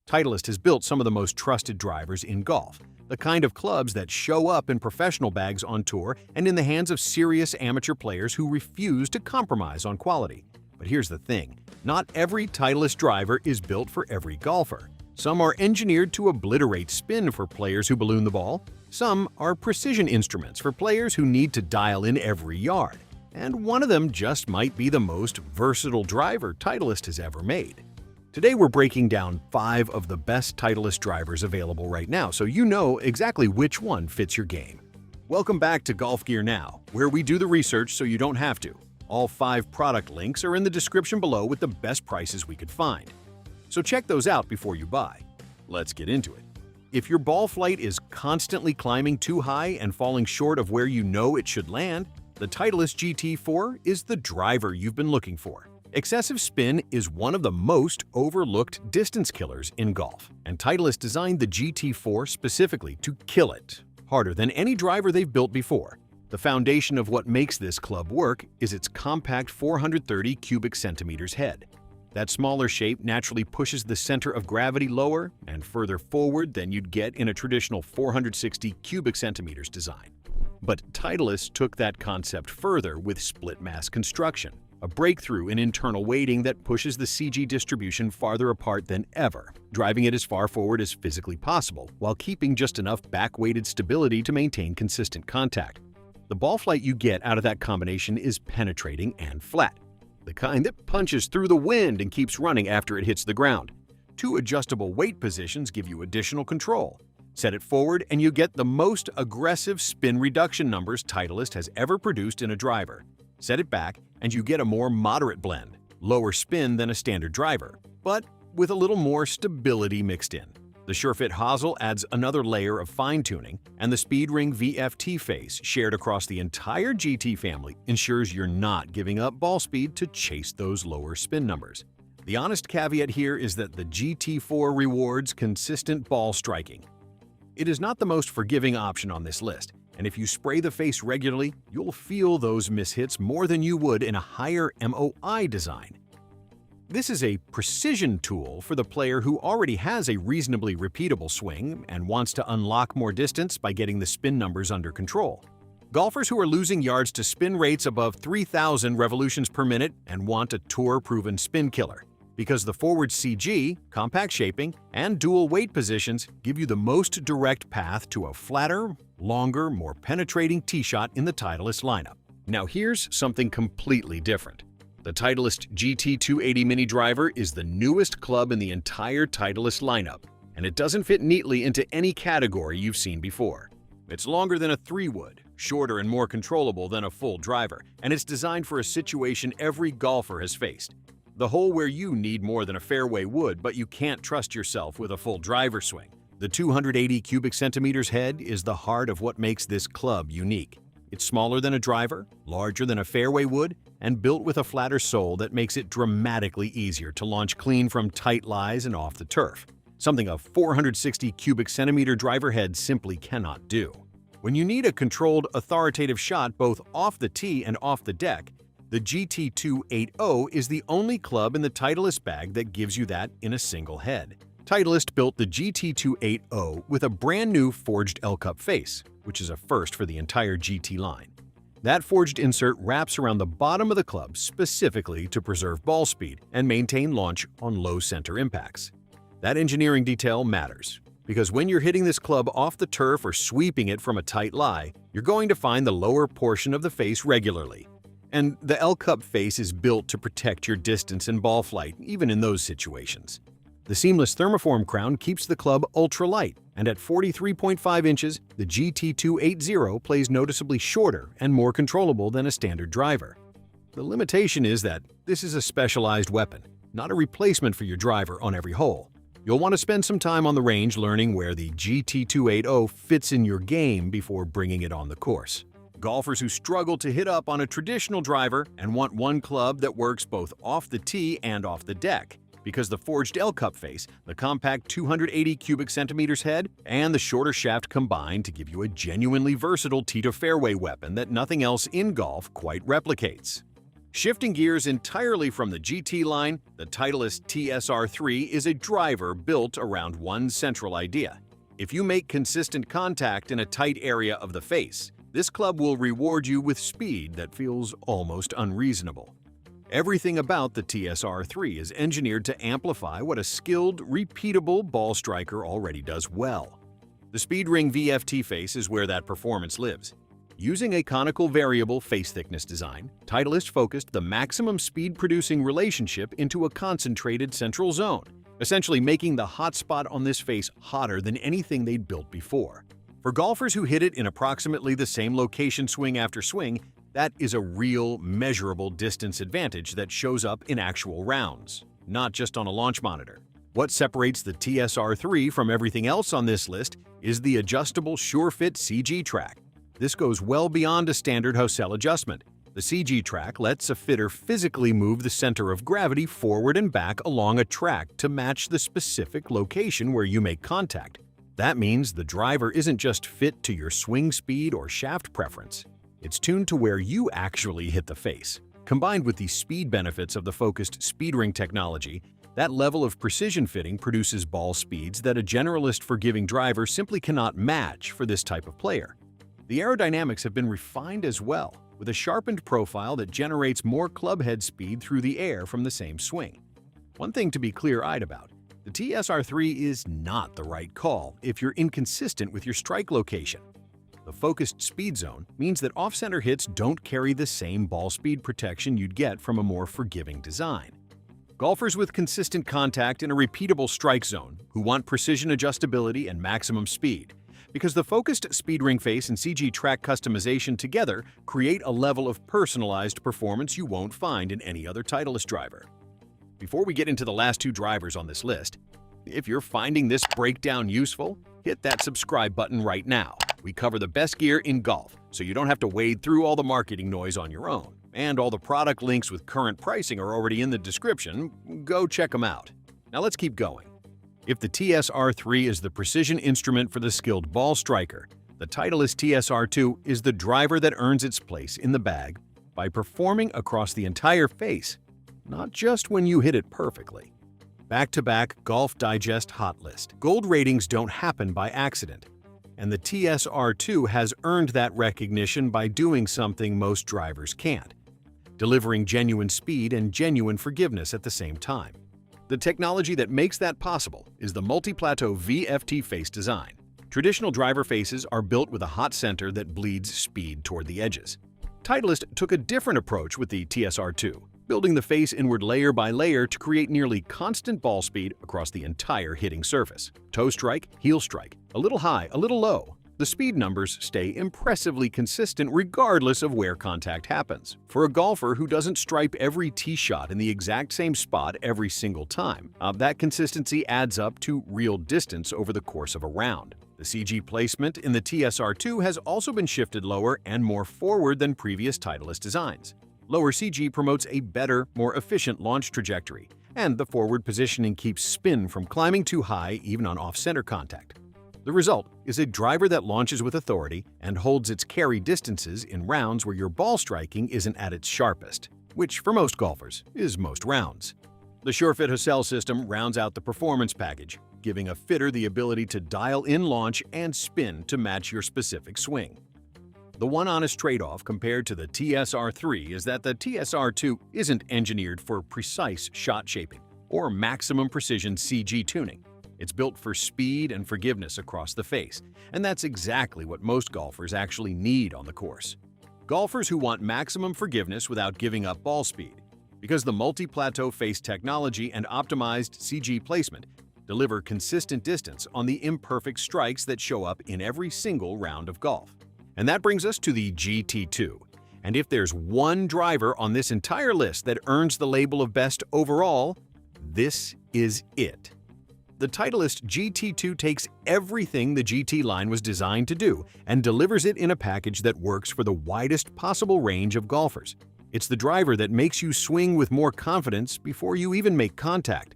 Titleist has built some of the most trusted drivers in golf, the kind of clubs that show up in professional bags on tour and in the hands of serious amateur players who refuse to compromise on quality. But here's the thing, not every Titleist driver is built for every golfer. Some are engineered to obliterate spin for players who balloon the ball. Some are precision instruments for players who need to dial in every yard. And one of them just might be the most versatile driver Titleist has ever made. Today we're breaking down 5 of the best Titleist drivers available right now, so you know exactly which one fits your game. Welcome back to Golf Gear Now, where we do the research so you don't have to. All 5 product links are in the description below with the best prices we could find. So check those out before you buy. Let's get into it. If your ball flight is constantly climbing too high and falling short of where you know it should land, the Titleist GT4 is the driver you've been looking for. Excessive spin is one of the most overlooked distance killers in golf, and Titleist designed the GT4 specifically to kill it, harder than any driver they've built before. The foundation of what makes this club work is its compact 430 cubic centimeters head. That smaller shape naturally pushes the center of gravity lower and further forward than you'd get in a traditional 460 cubic centimeters design. But Titleist took that concept further with split mass construction, a breakthrough in internal weighting that pushes the CG distribution farther apart than ever, driving it as far forward as physically possible while keeping just enough back-weighted stability to maintain consistent contact. The ball flight you get out of that combination is penetrating and flat, the kind that punches through the wind and keeps running after it hits the ground. 2 adjustable weight positions give you additional control. Set it forward and you get the most aggressive spin reduction numbers Titleist has ever produced in a driver. Set it back and you get a more moderate blend, lower spin than a standard driver, but with a little more stability mixed in. The SureFit hosel adds another layer of fine-tuning, and the Speed Ring VFT Face shared across the entire GT family ensures you're not giving up ball speed to chase those lower spin numbers. The honest caveat here is that the GT4 rewards consistent ball striking. It is not the most forgiving option on this list, and if you spray the face regularly, you'll feel those mishits more than you would in a higher MOI design. This is a precision tool for the player who already has a reasonably repeatable swing and wants to unlock more distance by getting the spin numbers under control. Golfers who are losing yards to spin rates above 3,000 revolutions per minute and want a tour-proven spin killer, because the forward CG, compact shaping, and dual weight positions give you the most direct path to a flatter, longer, more penetrating tee shot in the Titleist lineup. Now here's something completely different. The Titleist GT280 Mini driver is the newest club in the entire Titleist lineup, and it doesn't fit neatly into any category you've seen before. It's longer than a 3-wood, shorter and more controllable than a full driver, and it's designed for a situation every golfer has faced. The hole where you need more than a fairway wood, but you can't trust yourself with a full driver swing. The 280 cubic centimeters head is the heart of what makes this club unique. It's smaller than a driver, larger than a fairway wood, and built with a flatter sole that makes it dramatically easier to launch clean from tight lies and off the turf, something a 460 cubic centimeter driver head simply cannot do. When you need a controlled, authoritative shot both off the tee and off the deck, the GT280 is the only club in the Titleist bag that gives you that in a single head. Titleist built the GT280 with a brand new forged L-cup face, which is a first for the entire GT line. That forged insert wraps around the bottom of the club specifically to preserve ball speed and maintain launch on low center impacts. That engineering detail matters, because when you're hitting this club off the turf or sweeping it from a tight lie, you're going to find the lower portion of the face regularly. And the L-cup face is built to protect your distance and ball flight, even in those situations. The seamless thermoform crown keeps the club ultra-light, and at 43.5 inches, the GT280 plays noticeably shorter and more controllable than a standard driver. The limitation is that this is a specialized weapon, not a replacement for your driver on every hole. You'll want to spend some time on the range learning where the GT280 fits in your game before bringing it on the course. Golfers who struggle to hit up on a traditional driver and want one club that works both off the tee and off the deck, because the forged L-cup face, the compact 280 cubic centimeters head, and the shorter shaft combine to give you a genuinely versatile tee-to-fairway weapon that nothing else in golf quite replicates. Shifting gears entirely from the GT line, the Titleist TSR3 is a driver built around one central idea. If you make consistent contact in a tight area of the face, this club will reward you with speed that feels almost unreasonable. Everything about the TSR3 is engineered to amplify what a skilled, repeatable ball striker already does well. The Speed Ring VFT Face is where that performance lives. Using a conical variable face thickness design, Titleist focused the maximum speed-producing relationship into a concentrated central zone, essentially making the hot spot on this face hotter than anything they'd built before. For golfers who hit it in approximately the same location swing after swing, that is a real, measurable distance advantage that shows up in actual rounds, not just on a launch monitor. What separates the TSR3 from everything else on this list is the adjustable SureFit CG track. This goes well beyond a standard Hosel adjustment. The CG track lets a fitter physically move the center of gravity forward and back along a track to match the specific location where you make contact. That means the driver isn't just fit to your swing speed or shaft preference. It's tuned to where you actually hit the face. Combined with the speed benefits of the focused speed ring technology, that level of precision fitting produces ball speeds that a generalist forgiving driver simply cannot match for this type of player. The aerodynamics have been refined as well, with a sharpened profile that generates more club head speed through the air from the same swing. One thing to be clear-eyed about, the TSR3 is not the right call if you're inconsistent with your strike location. The focused speed zone means that off-center hits don't carry the same ball speed protection you'd get from a more forgiving design. Golfers with consistent contact in a repeatable strike zone who want precision adjustability and maximum speed, because the focused speed ring face and CG track customization together create a level of personalized performance you won't find in any other Titleist driver. Before we get into the last two drivers on this list, if you're finding this breakdown useful, hit that subscribe button right now. We cover the best gear in golf, so you don't have to wade through all the marketing noise on your own. And all the product links with current pricing are already in the description. Go check them out. Now let's keep going. If the TSR3 is the precision instrument for the skilled ball striker, the Titleist TSR2 is the driver that earns its place in the bag by performing across the entire face, not just when you hit it perfectly. Back-to-back Golf Digest Hot List. Gold ratings don't happen by accident, and the TSR2 has earned that recognition by doing something most drivers can't, delivering genuine speed and genuine forgiveness at the same time. The technology that makes that possible is the multi-plateau VFT face design. Traditional driver faces are built with a hot center that bleeds speed toward the edges. Titleist took a different approach with the TSR2, building the face inward layer by layer to create nearly constant ball speed across the entire hitting surface. Toe strike, heel strike, a little high, a little low. The speed numbers stay impressively consistent regardless of where contact happens. For a golfer who doesn't stripe every tee shot in the exact same spot every single time, that consistency adds up to real distance over the course of a round. The CG placement in the TSR2 has also been shifted lower and more forward than previous Titleist designs. Lower CG promotes a better, more efficient launch trajectory, and the forward positioning keeps spin from climbing too high even on off-center contact. The result is a driver that launches with authority and holds its carry distances in rounds where your ball striking isn't at its sharpest, which for most golfers is most rounds. The SureFit Hosel system rounds out the performance package, giving a fitter the ability to dial in launch and spin to match your specific swing. The one honest trade-off compared to the TSR3 is that the TSR2 isn't engineered for precise shot shaping or maximum precision CG tuning. It's built for speed and forgiveness across the face, and that's exactly what most golfers actually need on the course. Golfers who want maximum forgiveness without giving up ball speed, because the multi-plateau face technology and optimized CG placement deliver consistent distance on the imperfect strikes that show up in every single round of golf. And that brings us to the GT2. And if there's one driver on this entire list that earns the label of best overall, this is it. The Titleist GT2 takes everything the GT line was designed to do and delivers it in a package that works for the widest possible range of golfers. It's the driver that makes you swing with more confidence before you even make contact.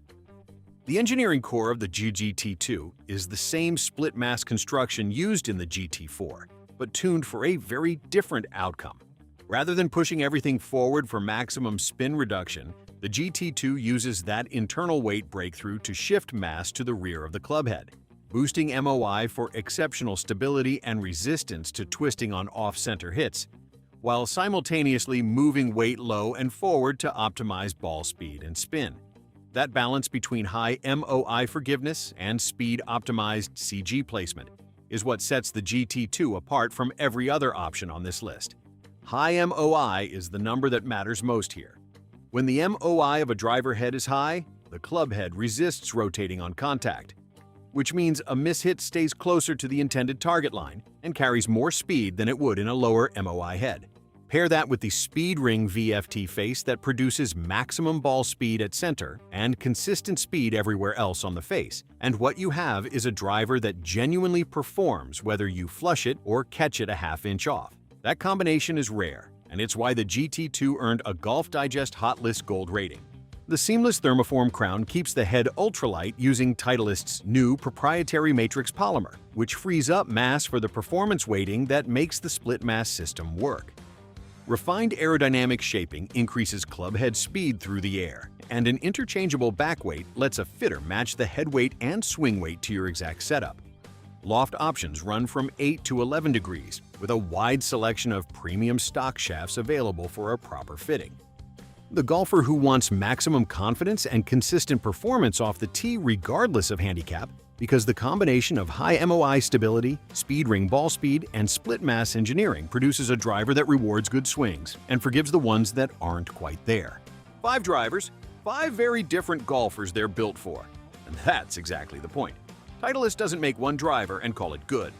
The engineering core of the GT2 is the same split-mass construction used in the GT4, but tuned for a very different outcome. Rather than pushing everything forward for maximum spin reduction, the GT2 uses that internal weight breakthrough to shift mass to the rear of the club head, boosting MOI for exceptional stability and resistance to twisting on off-center hits, while simultaneously moving weight low and forward to optimize ball speed and spin. That balance between high MOI forgiveness and speed-optimized CG placement is what sets the GT2 apart from every other option on this list. High MOI is the number that matters most here. When the MOI of a driver head is high, the club head resists rotating on contact, which means a mishit stays closer to the intended target line and carries more speed than it would in a lower MOI head. Pair that with the Speed Ring VFT Face that produces maximum ball speed at center and consistent speed everywhere else on the face, and what you have is a driver that genuinely performs whether you flush it or catch it a half-inch off. That combination is rare, and it's why the GT2 earned a Golf Digest Hot List Gold rating. The seamless thermoform crown keeps the head ultralight using Titleist's new proprietary matrix polymer, which frees up mass for the performance weighting that makes the split mass system work. Refined aerodynamic shaping increases club head speed through the air, and an interchangeable back weight lets a fitter match the head weight and swing weight to your exact setup. Loft options run from 8 to 11 degrees, with a wide selection of premium stock shafts available for a proper fitting. The golfer who wants maximum confidence and consistent performance off the tee regardless of handicap, because the combination of high MOI stability, speed ring ball speed, and split mass engineering produces a driver that rewards good swings and forgives the ones that aren't quite there. 5 drivers, 5 very different golfers they're built for. And that's exactly the point. Titleist doesn't make one driver and call it good.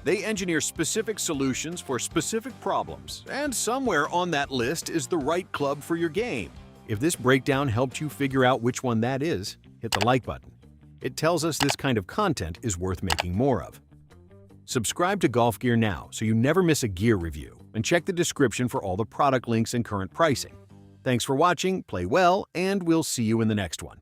They engineer specific solutions for specific problems, and somewhere on that list is the right club for your game. If this breakdown helped you figure out which one that is, hit the like button. It tells us this kind of content is worth making more of. Subscribe to Golf Gear now so you never miss a gear review, and check the description for all the product links and current pricing. Thanks for watching, play well, and we'll see you in the next one.